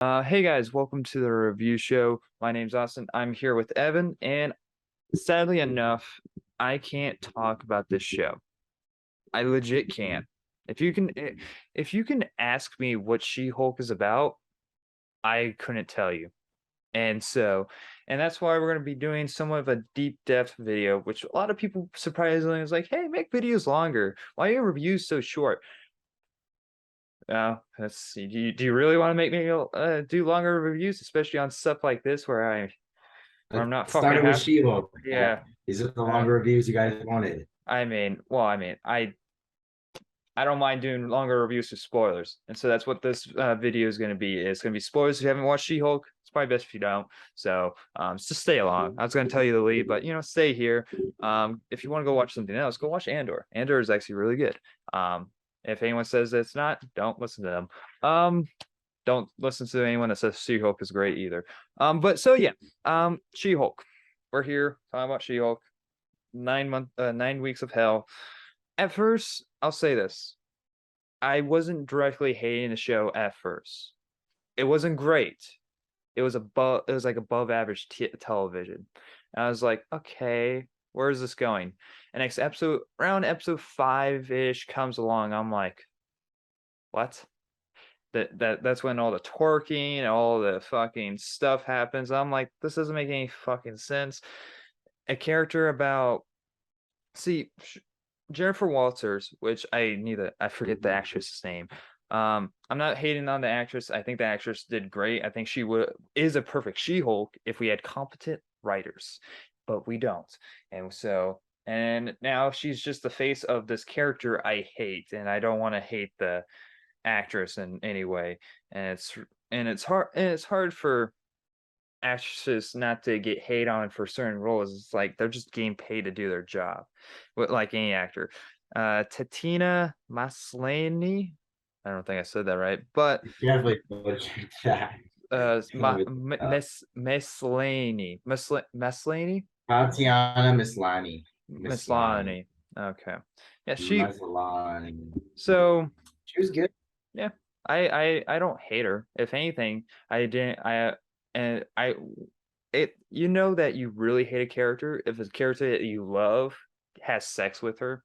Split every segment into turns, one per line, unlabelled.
Hey guys, welcome to the review show. My name's Austin. I'm here with Evan, and sadly enough, I can't talk about this show. I legit can't. If you can ask me what She-Hulk is about, I couldn't tell you. And that's why we're going to be doing somewhat of a deep depth video, which a lot of people surprisingly is like, hey, make videos longer. Why are your reviews so short? Let's see. Do you really want to make me do longer reviews, especially on stuff like this where I'm
Let's
not
start
fucking
it with
happy?
She-Hulk.
Yeah.
These are the
Uh,
longer reviews you guys wanted.
I don't mind doing longer reviews with spoilers, and so that's what this video is going to be. It's going to be spoilers. If you haven't watched She-Hulk, it's probably best if you don't. So just stay along. I was going to tell you the lead, but stay here. If you want to go watch something else, go watch Andor. Andor is actually really good. If anyone says it's not, don't listen to them. Don't listen to anyone that says She-Hulk is great either. But so yeah, She-Hulk. We're here talking about She-Hulk. 9 weeks of hell. At first, I'll say this. I wasn't directly hating the show at first. It wasn't great. It was like above average television. And I was like, okay, where is this going? And next episode, around episode 5-ish comes along. I'm like, what? That's when all the twerking and all the fucking stuff happens. I'm like, this doesn't make any fucking sense. A character about see Jennifer Walters, which I forget the actress's name. I'm not hating on the actress. I think the actress did great. I think she would is a perfect She-Hulk if we had competent writers, but we don't. And now she's just the face of this character I hate, and I don't want to hate the actress in any way. And it's hard for actresses not to get hate on for certain roles. It's like they're just getting paid to do their job, with like any actor. Tatiana Maslany. I don't think I said that right, but
Definitely butchered that.
Maslany.
Tatiana Maslany. Maslany.
Maslany. Okay, yeah,
Maslany.
so
She was good.
yeah, I don't hate her. If anything, I didn't I and I it you know that you really hate a character if a character that you love has sex with her.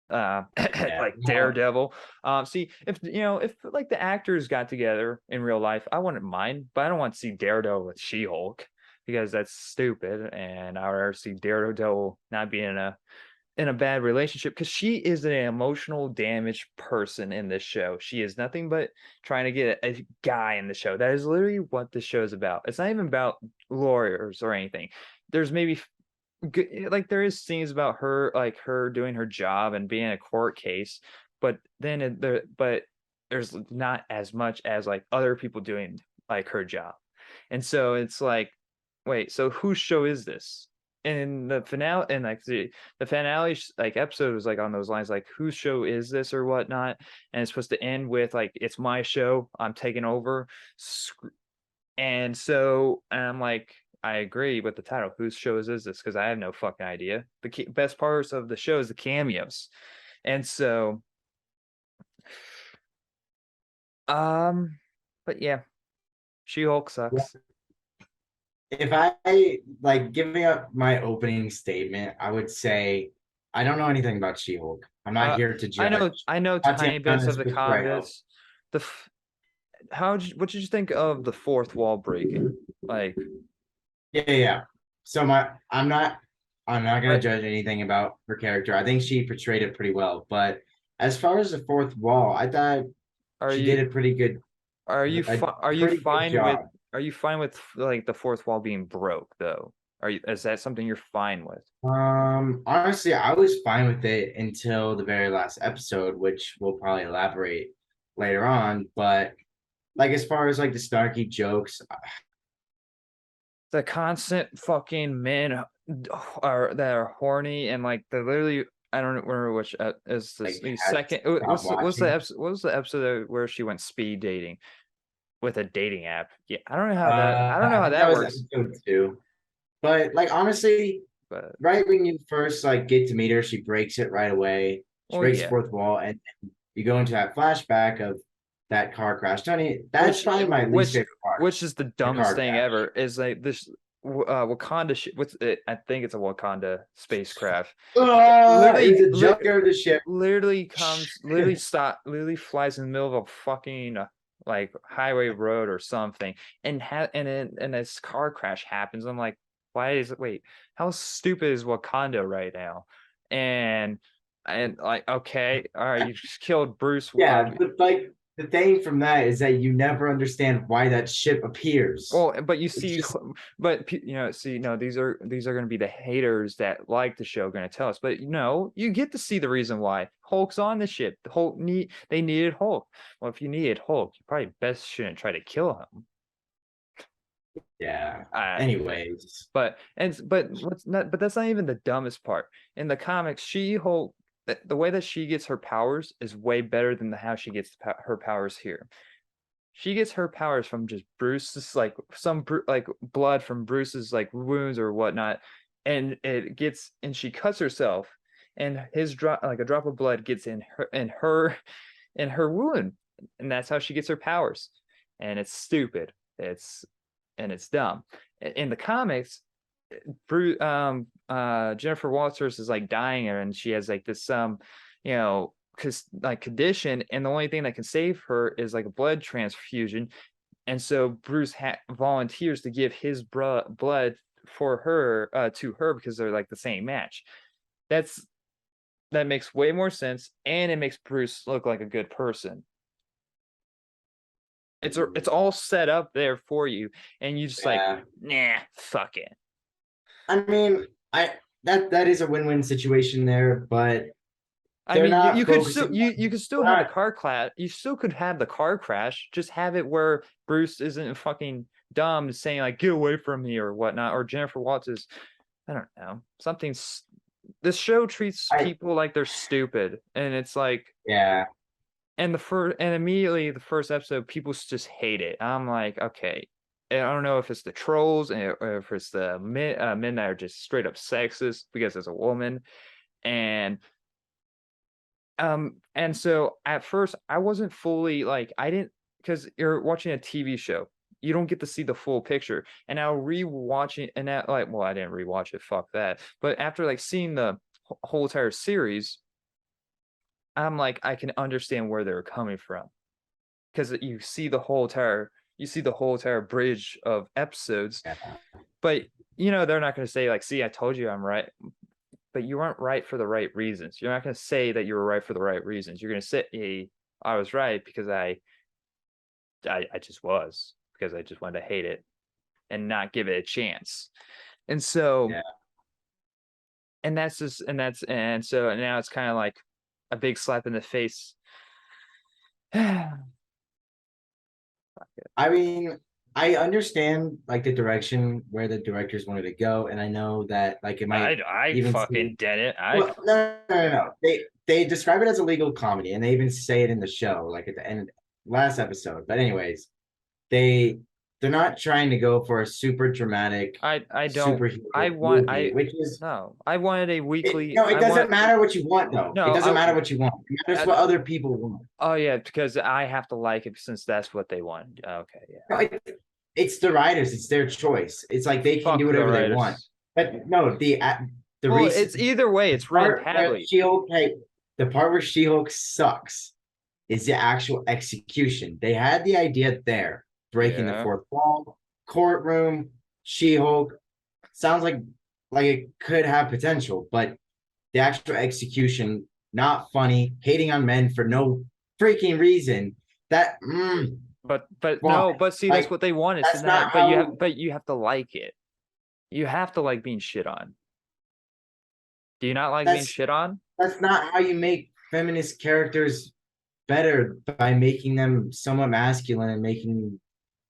Yeah.
Like
No,
Daredevil. See, if like the actors got together in real life, I wouldn't mind, but I don't want to see Daredevil with She-Hulk because that's stupid, and I would rather see Daredevil not be in a bad relationship because she is an emotional damaged person in this show. She is nothing but trying to get a guy in the show. That is literally what the show is about. It's not even about lawyers or anything. There's maybe like there is scenes about her, like her doing her job and being a court case, but but there's not as much as like other people doing like her job. And so it's like, wait, so whose show is this? And the finale, and like the finale like episode was like on those lines, like whose show is this or whatnot, and it's supposed to end with like it's my show, I'm taking over. And I'm like, I agree with the title. Whose shows is this? Because I have no fucking idea. The best parts of the show is the cameos, and so um, but yeah, She-Hulk
yeah.
sucks.
If I like giving up my opening statement, I would say I don't know anything about She-Hulk. I'm not
Uh,
here to judge
I know tiny bits of
Tatiana's
the
portrayal.
comics. The what did you think of the fourth wall breaking? Like,
Yeah, yeah, yeah. So I'm not gonna
what
judge anything about her character. I think she portrayed it pretty well. But as far as the fourth wall, I thought
are
she
you
did a
are you
pretty good
fine with
job.
like the fourth wall being broke though? Is that something you're fine with?
Honestly, I was fine with it until the very last episode, which we'll probably elaborate later on. But like as far as like the snarky jokes,
The constant fucking men are that are horny and like they literally I don't remember which is this
like
the
had to
second
stop
what's the
watching.
episode what was the episode where she went speed dating with a dating app? Yeah, I don't know
I
how
think that
that
was
works,
episode 2. But like honestly,
but
right when you first like get to meet her, she breaks it right away. She
well
breaks the
yeah.
fourth wall, and you go into that flashback of that car crash. Tony, that's probably my least favorite part.
Which is the
The
dumbest
car
thing
crash.
ever. Is like this Wakanda shit. What's it? I think it's a Wakanda spacecraft.
It's a junker of the ship.
Literally flies in the middle of a fucking like highway road or something, and this car crash happens. I'm like, why is it? Wait, how stupid is Wakanda right now? And like, okay, all right, you just killed Bruce.
Yeah, but like the thing from that is that you never understand why that ship appears.
Well, but you
It's
see,
just
but see, no, these are going to be the haters that like the show going to tell us. But you get to see the reason why Hulk's on the ship. They needed Hulk. Well, if you needed Hulk, you probably best shouldn't try to kill him.
yeah.
Uh,
Anyways,
but what's not? But that's not even the dumbest part. In the comics, She-Hulk, the way that she gets her powers is way better than how she gets her powers here. She gets her powers from just Bruce's like like blood from Bruce's like wounds or whatnot, and she cuts herself, and his drop like a drop of blood gets in her wound, and that's how she gets her powers. And it's stupid. It's dumb. In the comics, Bruce Jennifer Walters is like dying, and she has like this you know condition, and the only thing that can save her is like a blood transfusion. And so Bruce volunteers to give his blood for her to her because they're like the same match. That makes way more sense, and it makes Bruce look like a good person. It's all set up there for you, and you just like,
yeah.
nah, fuck it.
I mean, that is a win-win situation there, but
I
they're
mean,
not
you could still
focusing
you could still
they're
have the
not
car clash. You still could have the car crash. Just have it where Bruce isn't fucking dumb, saying like "get away from me" or whatnot, or Jennifer Waltz is, I don't know, something's. This show treats
I
people like they're stupid, and it's like,
yeah.
and immediately the first episode, people just hate it. I'm like, okay, I don't know if it's the trolls or if it's the men that are just straight up sexist because it's a woman, and and so at first I wasn't fully like, I didn't, because you're watching a TV show, you don't get to see the full picture. And now rewatching, and that, like, well, I didn't rewatch it, fuck that. But after like seeing the whole entire series, I'm like, I can understand where they're coming from, because you see the whole entire bridge of episodes.
Yeah.
But they're not going to say like, see, I told you I'm right. But you weren't right for the right reasons. You're not going to say that you were right for the right reasons. You're going to say, hey, I was right because I just was, because I just wanted to hate it and not give it a chance. And so,
Yeah.
and so now it's kind of like a big slap in the face.
I mean, I understand like the direction where the directors wanted to go, and I know that like it might
I
even
fucking did it.
well, no. They describe it as a legal comedy, and they even say it in the show, like at the end last episode. But anyways, they they're not trying to go for a super dramatic
I don't I
superhero
want
movie,
I
which is
no I wanted a weekly.
no, it doesn't matter what you want though. It
No,
doesn't matter what you want. It matters
I
what other people want.
Oh yeah, because I have to like it since that's what they want. Okay, yeah.
No, it's the writers. It's their choice. It's like they can do
Fuck the
whatever they want.
writers.
But no, the
Well,
reason
it's either way. It's written
part where
badly.
She-Hulk, the part where She-Hulk sucks is the actual execution. They had the idea there, breaking the
Yeah,
fourth wall, courtroom, She-Hulk. Sounds like it could have potential, but the actual execution, not funny, hating on men for no freaking reason. That
but
why?
no, but see, that's
Like
what they wanted. So
that's not
now,
how
but you have to like it. You have to like being shit on. Do you not like being
that's
shit on?
that's not how you make feminist characters better by making them somewhat masculine and making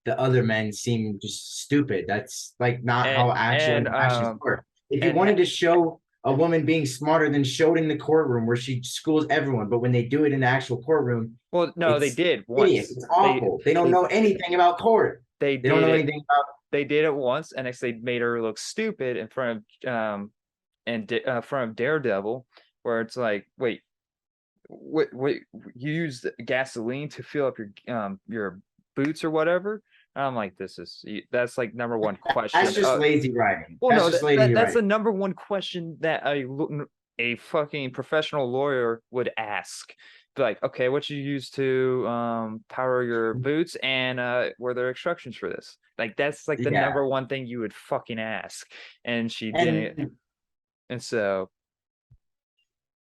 the other men seem just stupid. That's like not
And
how actual
and
interactions
um
work. If you
and
wanted to show a woman being smarter than showed in the courtroom where she schools everyone, but when they do it in the actual courtroom,
well, no, they
it's
did
hideous.
once.
It's awful. They don't
They
know anything about court.
they
They don't
did
know
it.
anything about
They did it once, and next they made her look stupid in front of front of Daredevil, where it's like, wait, what you use gasoline to fill up your boots or whatever. I'm like, that's like number one
That's
question.
just lazy writing.
Well,
That's
no,
just lazy
that's
writing.
the number one question that a fucking professional lawyer would ask. Be like, okay, what you use to power your boots, and were there instructions for this? Like, that's like the
Yeah.
number one thing you would fucking ask, and she didn't.
And
And so,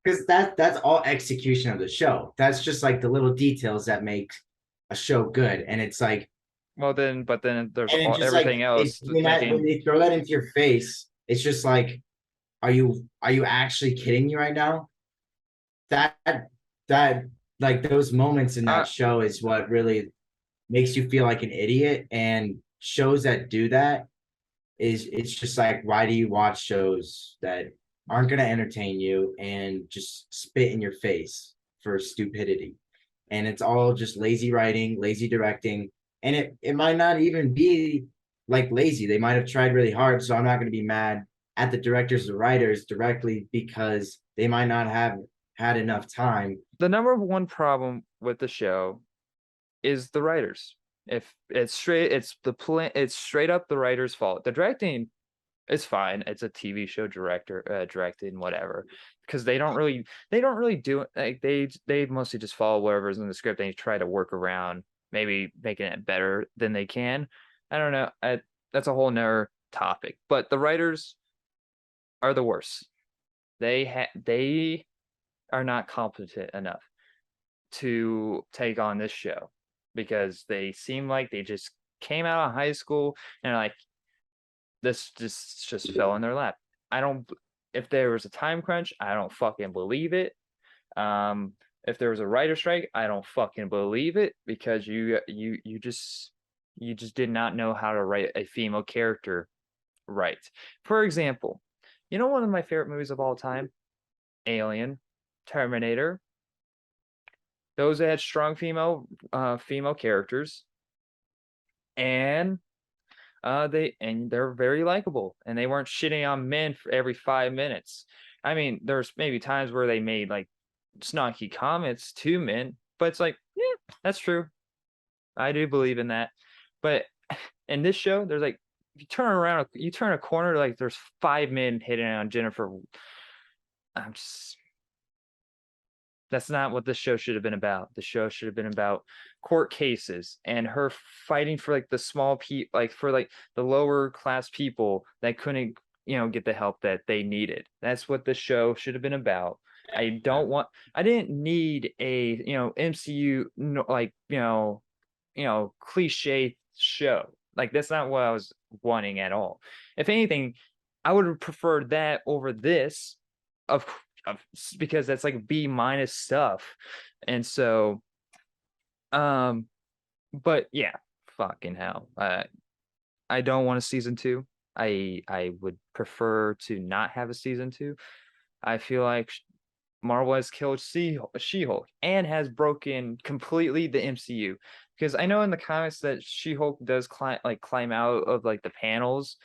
because that's all execution of the show. That's just like the little details that make a show good. And it's like,
well, then, but then there's
and
all
it's just like
everything
it's
else
when
making.
they throw that into your face, it's just like, are you actually kidding me right now? That that like those moments in
Uh,
that show is what really makes you feel like an idiot. And shows that do that is it's just like, why do you watch shows that aren't going to entertain you and just spit in your face for stupidity? And it's all just lazy writing, lazy directing, and it might not even be like lazy. They might have tried really hard, so I'm not going to be mad at the directors or writers directly because they might not have had enough time.
the number one problem with the show is the writers. If it's straight, it's straight up the writer's fault. The directing is fine. It's a TV show director directing whatever, because they don't really do it. Like, they mostly just follow whatever's in the script, and they try to work around maybe making it better than they can. I don't know. That's a whole nother topic. But the writers are the worst. They are not competent enough to take on this show, because they seem like they just came out of high school and like, this just fell in their lap. I don't. If there was a time crunch, I don't fucking believe it. If there was a writer strike, I don't fucking believe it, because you just did not know how to write a female character right. For example, one of my favorite movies of all time, Alien, Terminator. Those that had strong female characters, and they're very likable, and they weren't shitting on men for every 5 minutes. I mean, there's maybe times where they made like snarky comments to men, but it's like, yeah, that's true. I do believe in that. But in this show, there's like, you turn a corner, like there's 5 men hitting on Jennifer. I'm just That's not what this show should have been about. The show should have been about court cases and her fighting for like the small like for like the lower class people that couldn't, get the help that they needed. That's what the show should have been about. I didn't need a, MCU, like, cliche show. Like, that's not what I was wanting at all. If anything, I would have preferred that over this, of of because that's like B minus stuff. And so, um, but yeah, fucking hell. I don't want a season two. I would prefer to not have a season two. I feel like Marvel has killed She-Hulk and has broken completely the MCU. Because I know in the comics that She-Hulk does climb out of like the panels,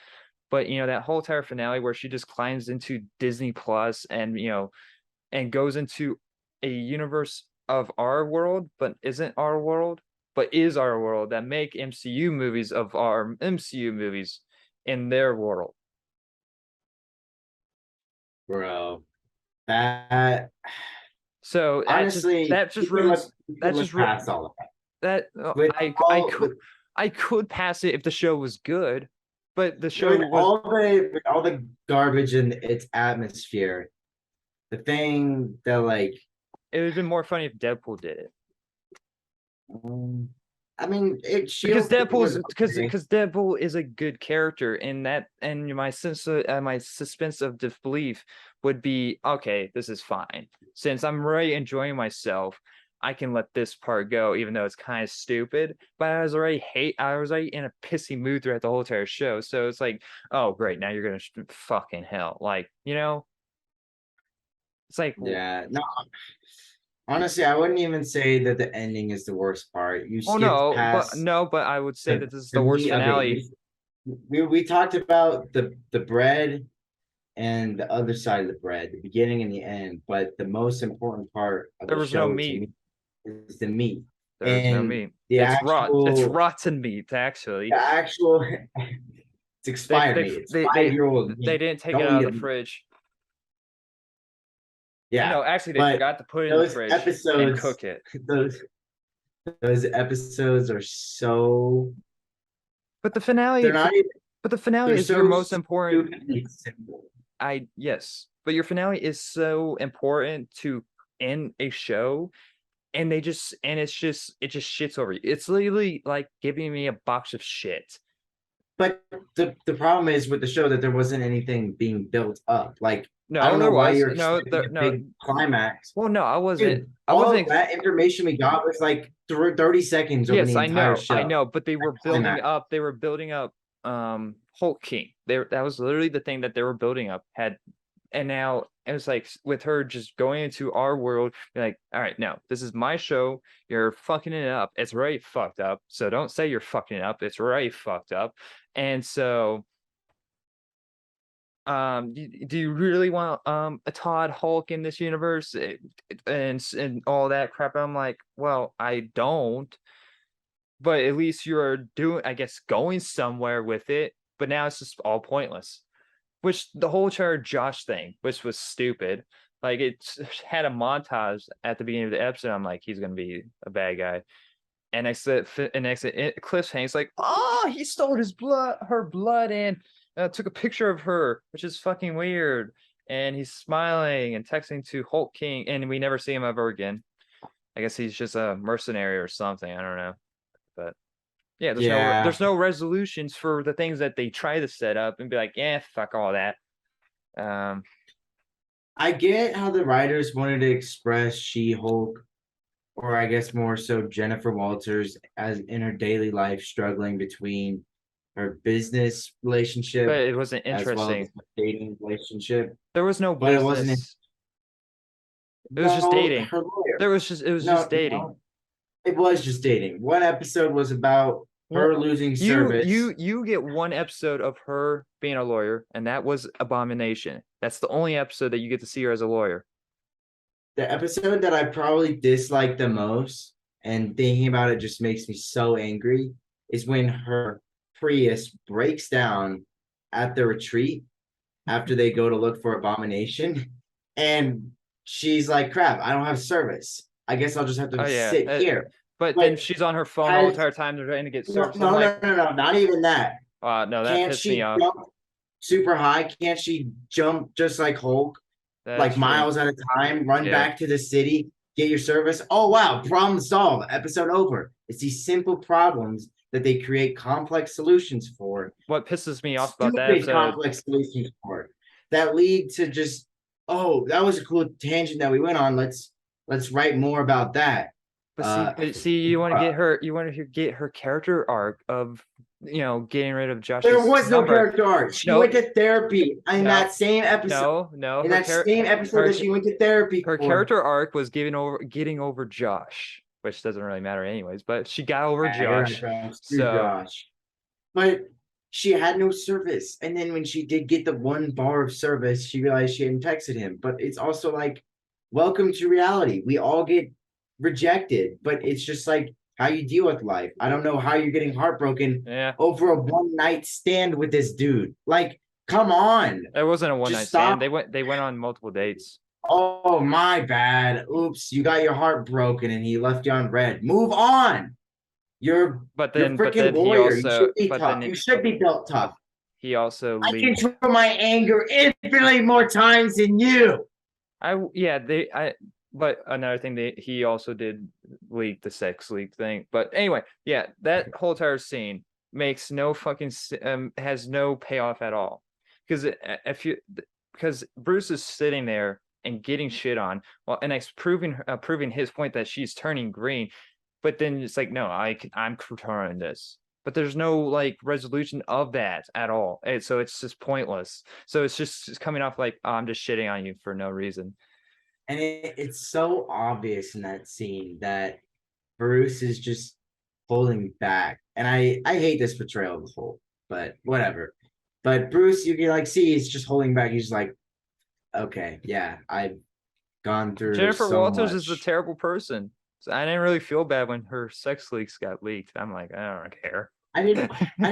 but that whole entire finale where she just climbs into Disney Plus, and goes into a universe of our world, but isn't our world, but is our world, that make MCU movies of our MCU movies in their world.
Bro, that
So
honestly,
that just ruins
you
that
can
just
look
ru-
past all of that.
that
With all
I could pass it if the show was good, but the show
with
was
all the garbage in its atmosphere, the thing that like,
it would have been more funny if Deadpool did it.
um, I mean, it
Because
Shield was okay.
Deadpool is a good character in that, and my suspense of disbelief would be, okay, this is fine. Since I'm really enjoying myself, I can let this part go, even though it's kind of stupid. But I was already in a pissy mood throughout the whole entire show. So it's like, oh great, now you're gonna fucking hell. Like, it's like,
Yeah, no, honestly, I wouldn't even say that the ending is the worst part. You
oh
skipped
no,
past
but I would say that this is
the
the worst
meat of it.
finale.
We talked about the bread and the other side of the bread, the beginning and the end. But the most important part of
There
the
was no
show to
meat.
me is the meat
There's no
and
meat. It's rot. It's rotten meat,
the
actually.
actual it's
They
expired
they
meat. It's
they they
5-year-old
they
meat.
didn't take it
Don't
out
eat
of the
it.
fridge.
Yeah,
No, actually, they
but
forgot to put it in the
those
fridge and
episodes,
cook it.
those those episodes are so
But the finale,
they're not even
but the finale
they're
is your
so
most important.
stupidly simple.
Yes, but your finale is so important to end a show, and it just shits over you. It's literally like giving me a box of shit.
But the problem is with the show that there wasn't anything being built up. Like I
No,
don't know
there
why
was
you're
no
expecting
there
a
no.
big climax.
Well, no, I wasn't.
Dude,
I
all of
wasn't.
that information we got was like 30 seconds over
Yes,
the entire
I
show.
know, but
Climax.
they were building up Hulk King. That was literally the thing that they were building up. And now it was like with her just going into our world, you're like, all right, no, this is my show. You're fucking it up. It's already fucked up. So don't say you're fucking it up. It's already fucked up. And so do you really want a Todd Hulk in this universe? And all that crap? I'm like, well, I don't, but at least you're doing, I guess, going somewhere with it. But now it's just all pointless. Which the whole entire Josh thing, which was stupid. Like it had a montage at the beginning of the episode. I'm like, he's gonna be a bad guy. And cliffhanger's like, oh, he stole her blood, and took a picture of her, which is fucking weird. And he's smiling and texting to Hulk King, and we never see him ever again. I guess he's just a mercenary or something. I don't know, but yeah,
Yeah.
there's no resolutions for the things that they try to set up and be like, yeah, fuck all that. Um,
I get how the writers wanted to express She-Hulk, or I guess more so Jennifer Walters, as in her daily life struggling between her business
but
relationship
it wasn't
as well as
interesting.
the dating relationship.
There was no
But it wasn't
business. It was just
no
dating.
her lawyer.
It was
No,
just dating.
no, it was just dating. One episode was about
Well,
her losing service.
you get one episode of her being a lawyer, and that was Abomination. That's the only episode that you get to see her as a lawyer.
The episode that I probably dislike the most, and thinking about it just makes me so angry, is when her Prius breaks down at the retreat after they go to look for Abomination. And she's like, crap, I don't have service. I guess I'll just have
Oh
to
yeah,
sit here.
but then
But
she's on her phone the whole
has
entire time trying to get
no,
service. I'm
no,
like,
no, no, no, not even that.
no, that
Can't
pissed me
she
off.
jump super high? Can't she jump just like Hulk,
That's
like
true.
miles at a time, run
Yeah.
back to the city, get your service? Oh, wow, problem solved, episode over. It's these simple problems that they create complex solutions for,
What pisses me off about that
stupid
episode,
complex solutions for, that lead to just, oh, that was a cool tangent that we went on. Let's write more about that.
but see, you want to get her, get her character arc of, getting rid of
There
Josh's
was no
number.
character arc. She
No,
went to therapy in
no,
that same episode.
no.
In that same episode that she went to therapy
her
for.
character arc was getting over Josh, which doesn't really matter anyways. But she got over
Yeah, you're
Josh.
right, bro. Screw
So
Josh. But she had no service. And then when she did get the one bar of service, she realized she hadn't texted him. But it's also like, welcome to reality. We all get rejected, but it's just like how you deal with life. I don't know how you're getting heartbroken
yeah,
over a one night stand with this dude. Like, come on.
it wasn't a one night
Just stop.
stand. They went on multiple dates.
Oh, my bad. Oops, you got your heart broken and he left you on red. Move on. You're
But
you're
then
freaking
he
warrior. You
also
should be tough. You should be built tough.
he also
I
leaked.
control my anger infinitely more times than you.
But another thing, he also did leak the sex leak thing. But anyway, yeah, that whole entire scene makes no fucking has no payoff at all. Because because Bruce is sitting there and getting shit on, well, and it's proving his point that she's turning green, but then it's like, no, I'm controlling this. But there's no like resolution of that at all. And so it's just pointless. So it's coming off like, oh, I'm just shitting on you for no reason.
And it's so obvious in that scene that Bruce is just pulling back. And I hate this portrayal of the whole, but whatever. But Bruce, you can like see he's just holding back. He's like, okay, yeah, I've gone through
Jennifer
so
Walters is the
much.
terrible person. So I didn't really feel bad when her sex leaks got leaked. I'm like, I don't care.
I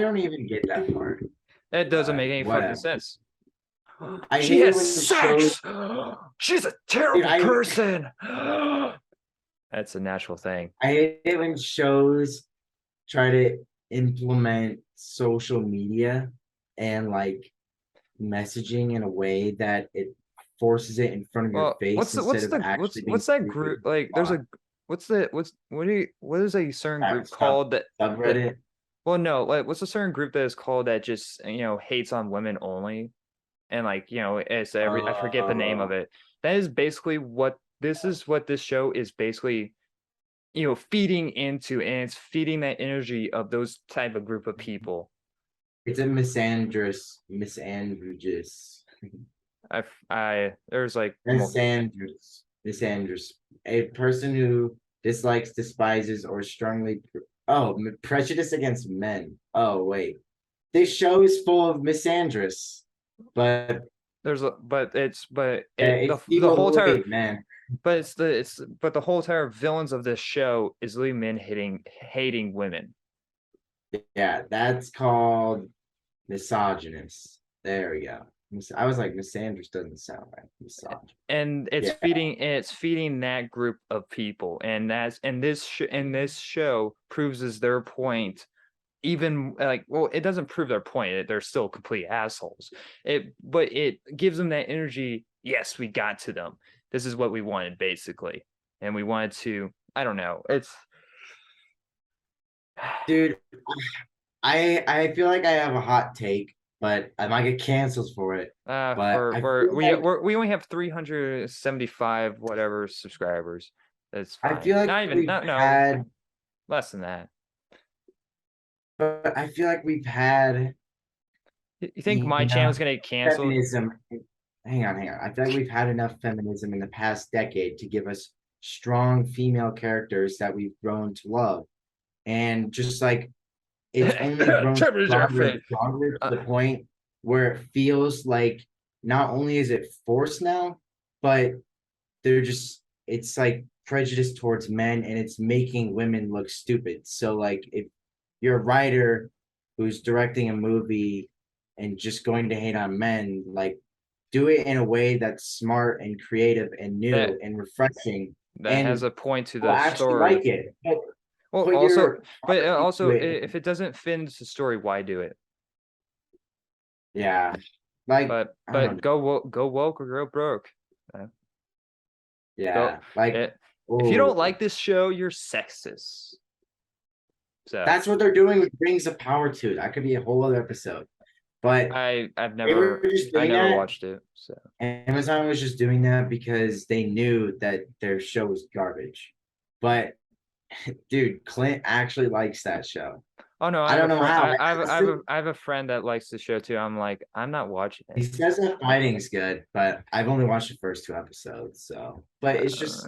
don't even get that part.
That doesn't make any fucking
Whatever.
sense.
I
She
hate it
has
when shows.
sex. She's a
Dude,
terrible person. That's a natural thing.
I hate it when shows try to implement social media and like messaging in a way that it forces it in front of your
Well,
face instead of actually being
what's that
stupid
group
and
like? There's
fun.
a what is a certain group
Sub
called that
subreddit.
well no like what's a certain group that is called that just hates on women only and like it's every I forget the name
Uh,
of it. That is basically what this show is basically feeding into, and it's feeding that energy of those type of group of people.
it's a misandrous,
I there's like
misandrous, a person who dislikes, despises, or strongly prejudice against men. Oh wait, this show is full of misandrous, but
there's a but
it's
the
people
whole
who
entire
hate men.
but the whole entire villains of this show is literally men hating women.
Yeah, that's called misogynist. There we go. I was like, misandrous doesn't sound right. Misogynist.
And it's
Yeah,
feeding that group of people, and this show proves their point. Even like, well, it doesn't prove their point. They're still complete assholes. But it gives them that energy. Yes, we got to them. This is what we wanted, basically, and we wanted to. I don't know. It's
dude. I feel like I have a hot take, but I might get canceled for it. But I feel like
we only have 375 whatever subscribers. That's
I
fine.
feel like
Not even
we've
not no
had,
less than that.
but I feel like we've had
You think my channel
enough
is gonna get canceled?
feminism. Hang on. I feel like we've had enough feminism in the past decade to give us strong female characters that we've grown to love. And just like it's only grown
Temperature
stronger and
fit.
stronger to
Uh,
the point where it feels like not only is it forced now, but they're just it's like prejudice towards men and it's making women look stupid. So like if you're a writer who's directing a movie and just going to hate on men, like do it in a way that's smart and creative and
that
new and refreshing
that has
and
a point to
will
the
actually
story.
like it.
Well,
Put
also,
your
but
heart into
also,
it.
if it doesn't fit into the story, why do it?
Yeah. Like I
But
don't know.
go woke or go broke. Uh, Go.
Yeah. Like
It, if you don't
oh,
like this show, you're sexist. So
that's what they're doing with Rings of Power too. That could be a whole other episode. But they were just
I
doing
never
that.
watched it. So
Amazon was just doing that because they knew that their show was garbage. But dude, Clint actually likes that show.
oh no, I
I
have
don't
a
know
friend.
how. I asked him.
I have a friend that likes the show too. I'm like, I'm not watching
He
it.
says that fighting's good, but I've only watched the first two episodes. So, but it's
Uh,
just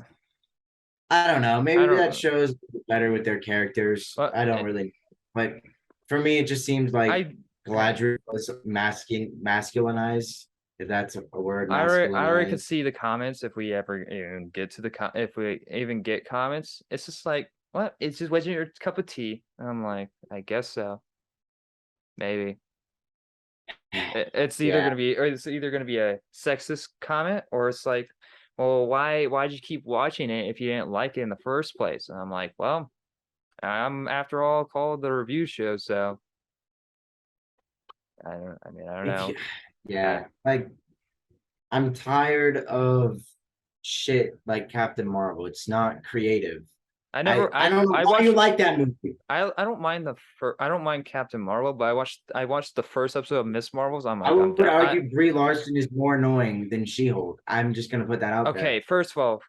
I don't know.
I
Maybe that
don't.
shows better with their characters.
But
I don't really. But for me, it just seems like
I
Galadriel was masculinized. If that's a word,
I already could
masculinized.
see the comments if we ever even get to if we even get comments. It's just like, what? It's just wasn't your cup of tea. I'm like, I guess so. Maybe.
Yeah.
It's either gonna be a sexist comment, or it's like, well, why'd you keep watching it if you didn't like it in the first place? And I'm like, well, I'm after all called the review show, so I don't
If
know.
you, yeah, like I'm tired of shit like Captain Marvel. It's not creative. I don't know
I
why you
watched
like that movie.
I don't mind I don't mind Captain Marvel, but I watched the first episode of Miss Marvels. I'm
I
like, I'm
would
done.
argue Brie Larson is more annoying than She-Hulk. I'm just gonna put that out there.
Okay, first of all,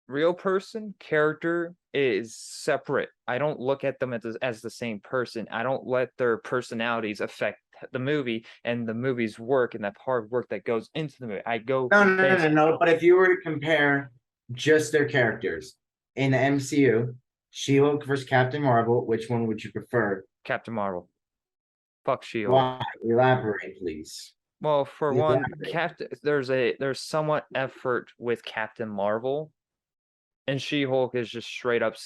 real person character is separate. I don't look at them as the same person. I don't let their personalities affect the movie and the movie's work and that hard work that goes into the movie. I go based
No. But if you were to compare just their characters in the MCU, She-Hulk versus Captain Marvel, which one would you prefer?
Captain Marvel. Fuck She-Hulk.
Why? Elaborate, please.
Well, for one,
Elaborate.
there's somewhat effort with Captain Marvel, and She-Hulk is just straight up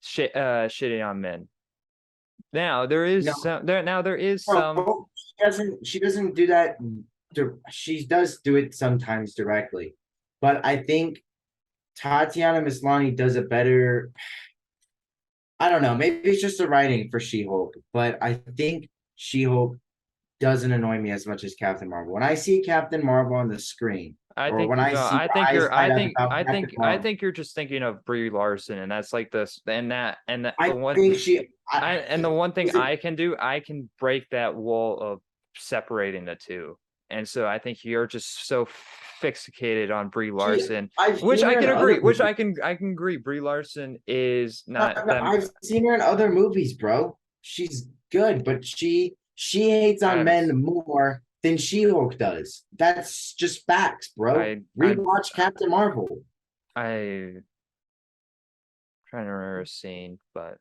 shitting on men. Now there is
No,
some.
she doesn't do that. She does do it sometimes directly, but I think Tatiana Maslany does a better. I don't know. Maybe it's just the writing for She-Hulk, but I think She-Hulk doesn't annoy me as much as Captain Marvel. When I see Captain Marvel on the screen,
I
or
think
when I
no,
see
I
your
think
eyes
you're
light up about Captain
I
Marvel,
think you're just thinking of Brie Larson, and that's like this and that
I
the one
think she.
and the one thing
Is it,
I can do, I can break that wall of separating the two. And so I think you're just so fixated on Brie Larson,
I've
which
seen
I
her in
can
other
agree, which
movies.
I can agree. Brie Larson is
No,
not
no,
them.
I've seen her in other movies, bro. She's good, but she hates
I
on
haven't.
men more than She-Hulk does. That's just facts, bro.
I
Rewatch Captain Marvel.
I trying to remember a scene, but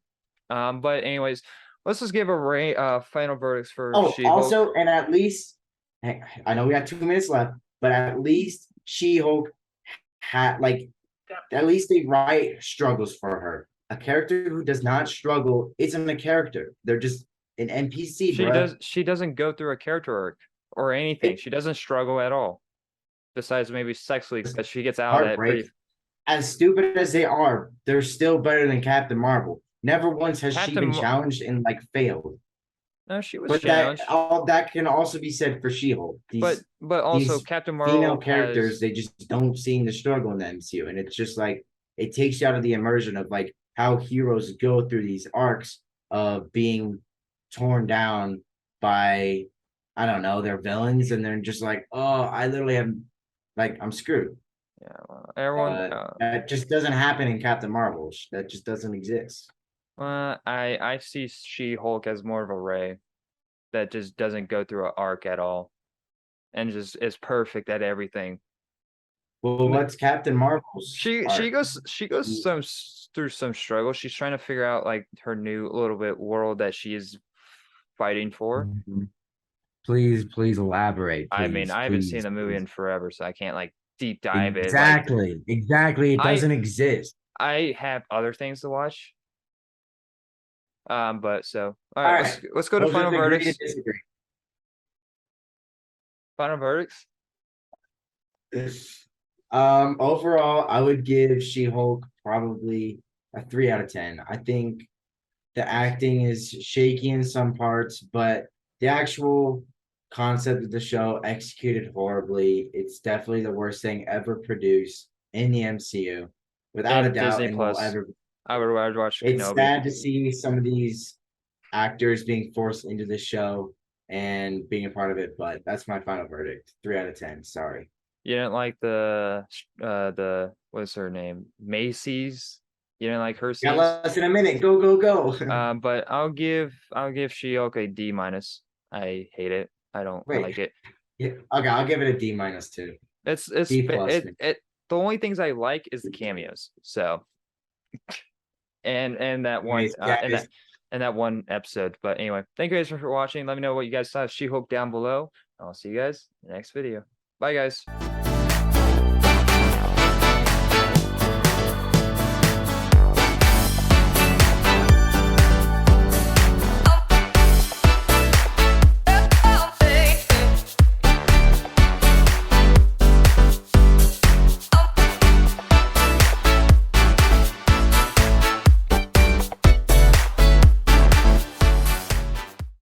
anyways, let's just give final verdicts for
Oh,
She-Hulk.
also, and at least I know we got 2 minutes left, but at least She-Hulk had like at least they write struggles for her. A character who does not struggle isn't a character. They're just an NPC, bro.
She doesn't go through a character arc or anything. She doesn't struggle at all. Besides maybe sexually, because she gets out of that
Heartbreak.
pretty.
As stupid as they are, they're still better than Captain Marvel. Never once has she been challenged and like failed.
No, she was
But that
challenged.
all that can also be said for She-Hulk.
But also
These
Captain
female
Marvel
characters,
has.
they just don't seem to struggle in the MCU, and it's just like it takes you out of the immersion of like how heroes go through these arcs of being torn down by I don't know their villains, and they're just like, oh, I literally have like I'm screwed.
Yeah, well, everyone.
That just doesn't happen in Captain Marvel. That just doesn't exist.
I see She-Hulk as more of a Ray that just doesn't go through an arc at all, and just is perfect at everything.
Well, what's Captain Marvel's?
She
arc?
goes through some struggle. She's trying to figure out like her new little bit world that she is fighting for.
Please elaborate.
I mean,
Please,
I haven't seen
please,
the movie
please.
in forever, so I can't like deep dive it. Like
Exactly. It doesn't exist.
I have other things to watch. But so all
All
right,
right.
let's go to
We'll
final
just agree to
verdicts.
disagree.
Final verdicts.
Overall, I would give She-Hulk probably a 3 out of 10. I think the acting is shaky in some parts, but the actual concept of the show executed horribly. It's definitely the worst thing ever produced in the MCU, without a
And
doubt,
Disney
and will
Plus.
ever.
I would watch
It's
Kenobi.
sad to see some of these actors being forced into the show and being a part of it, but that's my final verdict. 3 out of 10. Sorry.
You didn't like the what's her name? Macy's. You didn't like her
Got
scenes.
less than a minute. Go.
But I'll give She-Hulk a D minus. I hate it. I don't like it.
Yeah, okay, I'll give it a D- too.
It's
D plus.
it the only things I like is the cameos. So and that one and that one episode. But anyway, thank you guys for watching. Let me know what you guys thought of She-Hulk down below. I'll see you guys in the next video. Bye guys.